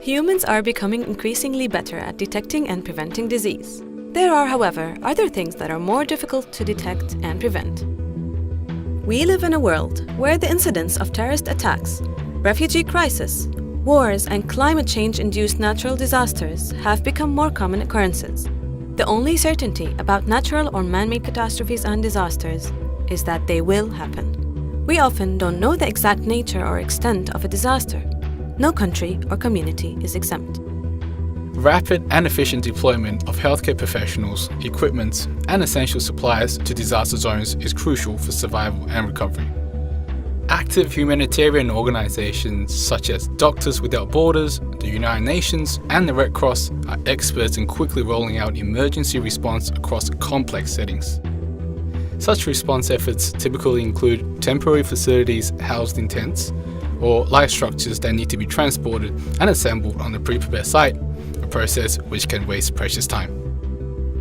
Humans are becoming increasingly better at detecting and preventing disease. There are, however, other things that are more difficult to detect and prevent. We live in a world where the incidence of terrorist attacks, refugee crisis, wars, and climate change-induced natural disasters have become more common occurrences. The only certainty about natural or man-made catastrophes and disasters is that they will happen. We often don't know the exact nature or extent of a disaster. No country or community is exempt. Rapid and efficient deployment of healthcare professionals, equipment, and essential supplies to disaster zones is crucial for survival and recovery. Active humanitarian organizations such as Doctors Without Borders, the United Nations, and the Red Cross are experts in quickly rolling out emergency response across complex settings. Such response efforts typically include temporary facilities housed in tents, or live structures that need to be transported and assembled on a pre-prepared site, a process which can waste precious time.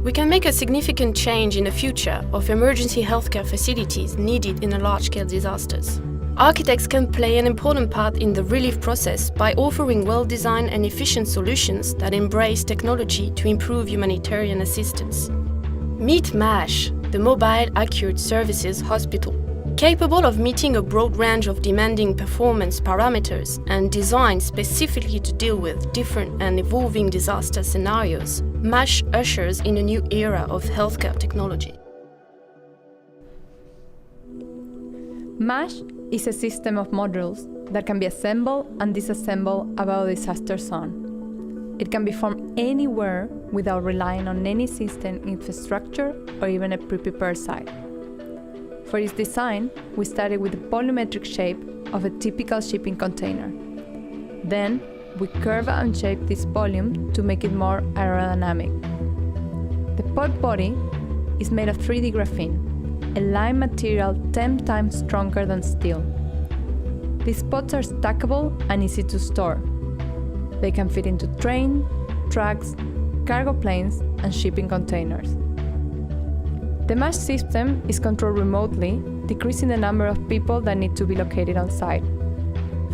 We can make a significant change in the future of emergency healthcare facilities needed in large-scale disasters. Architects can play an important part in the relief process by offering well-designed and efficient solutions that embrace technology to improve humanitarian assistance. Meet MASH, the Mobile Acute Services Hospital. Capable of meeting a broad range of demanding performance parameters and designed specifically to deal with different and evolving disaster scenarios, MASH ushers in a new era of healthcare technology. MASH is a system of modules that can be assembled and disassembled above a disaster zone. It can be formed anywhere without relying on any system infrastructure or even a pre-prepared site. For its design, we started with the volumetric shape of a typical shipping container. Then, we curve and shape this volume to make it more aerodynamic. The pod body is made of 3D graphene, a lime material 10 times stronger than steel. These pods are stackable and easy to store. They can fit into trains, trucks, cargo planes, and shipping containers. The MASH system is controlled remotely, decreasing the number of people that need to be located on site.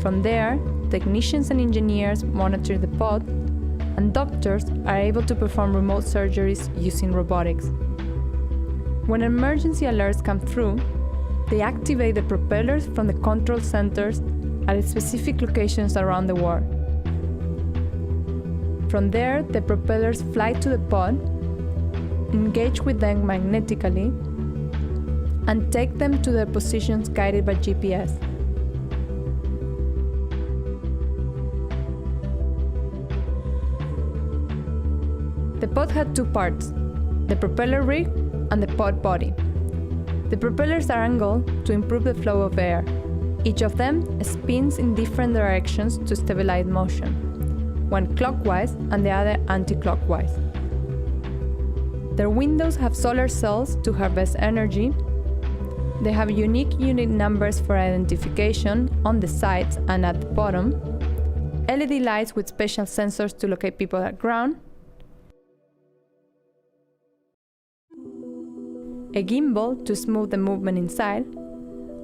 From there, technicians and engineers monitor the pod, and doctors are able to perform remote surgeries using robotics. When emergency alerts come through, they activate the propellers from the control centers at specific locations around the world. From there, the propellers fly to the pod, engage with them magnetically, and take them to their positions guided by GPS. The pod had two parts, the propeller rig and the pod body. The propellers are angled to improve the flow of air. Each of them spins in different directions to stabilize motion, one clockwise and the other anti-clockwise. Their windows have solar cells to harvest energy. They have unique unit numbers for identification on the sides and at the bottom, LED lights with special sensors to locate people at ground, a gimbal to smooth the movement inside,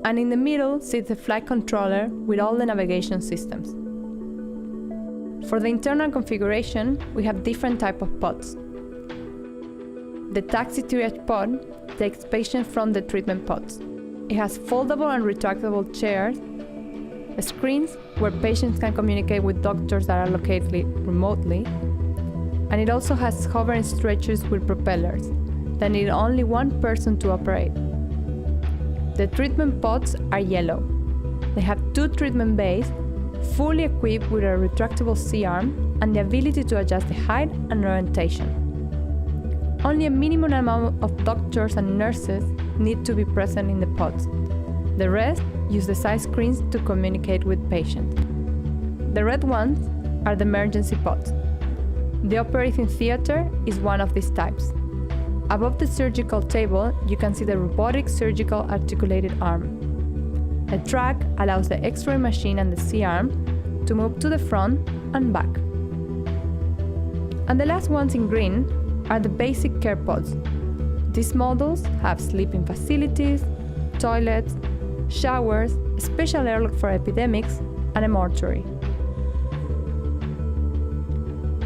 and in the middle sits the flight controller with all the navigation systems. For the internal configuration, we have different types of pods. The taxi triage pod takes patients from the treatment pods. It has foldable and retractable chairs, screens where patients can communicate with doctors that are located remotely, and it also has hovering stretchers with propellers that need only one person to operate. The treatment pods are yellow. They have 2 treatment bays, fully equipped with a retractable C-arm and the ability to adjust the height and orientation. Only a minimum amount of doctors and nurses need to be present in the pods. The rest use the side screens to communicate with patients. The red ones are the emergency pods. The operating theater is one of these types. Above the surgical table, you can see the robotic surgical articulated arm. A track allows the X-ray machine and the C-arm to move to the front and back. And the last ones in green are the basic care pods. These models have sleeping facilities, toilets, showers, a special airlock for epidemics, and a mortuary.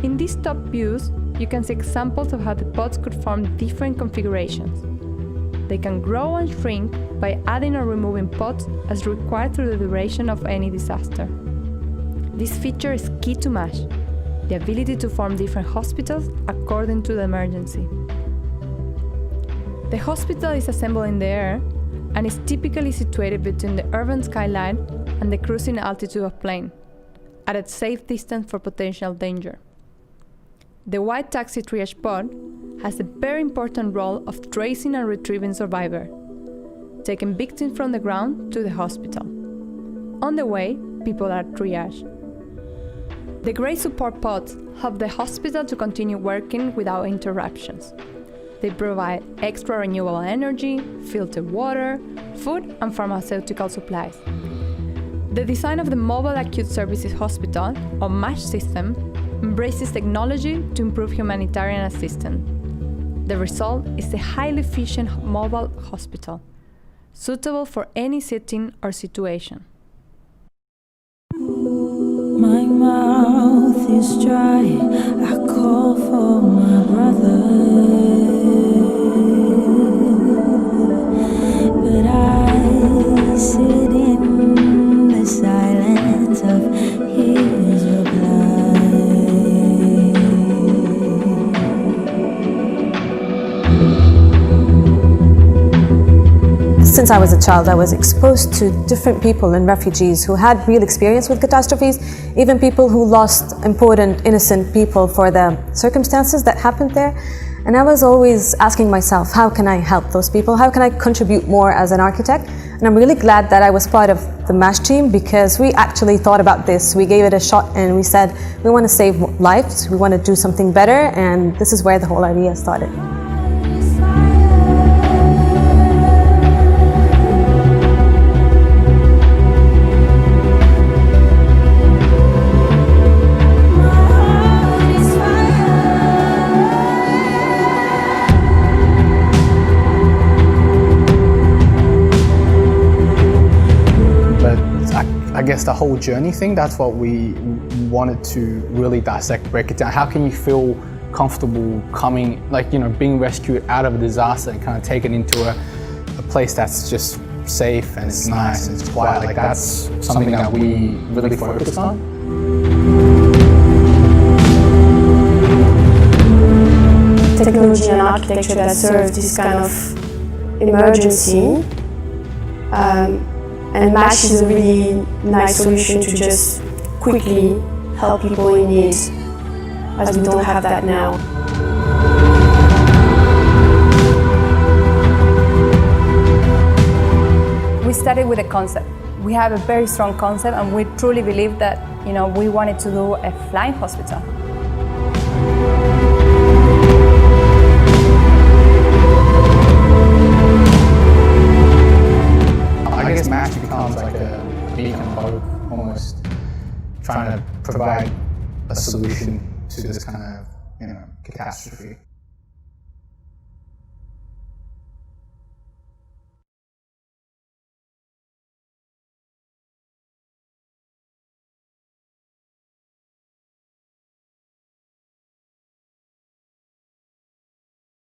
In these top views, you can see examples of how the pods could form different configurations. They can grow and shrink by adding or removing pods as required through the duration of any disaster. This feature is key to MASH, the ability to form different hospitals according to the emergency. The hospital is assembled in the air and is typically situated between the urban skyline and the cruising altitude of plane, at a safe distance for potential danger. The white taxi triage pod has a very important role of tracing and retrieving survivors, taking victims from the ground to the hospital. On the way, people are triaged. The gray support pods help the hospital to continue working without interruptions. They provide extra renewable energy, filtered water, food, and pharmaceutical supplies. The design of the Mobile Acute Services Hospital, or MASH system, embraces technology to improve humanitarian assistance. The result is a highly efficient mobile hospital, suitable for any setting or situation. My mouth is dry, I call for my brother, but I sit in the silence of his reply. Since I was a child, I was exposed to different people and refugees who had real experience with catastrophes, even people who lost important, innocent people for the circumstances that happened there. And I was always asking myself, how can I help those people? How can I contribute more as an architect? And I'm really glad that I was part of the MASH team, because we actually thought about this. We gave it a shot and we said, we want to save lives, we want to do something better, and this is where the whole idea started. I guess the whole journey thing, that's what we wanted to really dissect, break it down. How can you feel comfortable coming, being rescued out of a disaster and kind of taken into a place that's just safe and it's nice and it's quiet. That's something that we really focused on. Technology and architecture that serves this kind of emergency. And MASH is a really nice solution to just quickly help people in need, as we don't have that now. We started with a concept. We have a very strong concept, and we truly believe that, we wanted to do a flying hospital. I guess MASH becomes like a beacon of hope, almost trying to provide a solution to this kind of, catastrophe.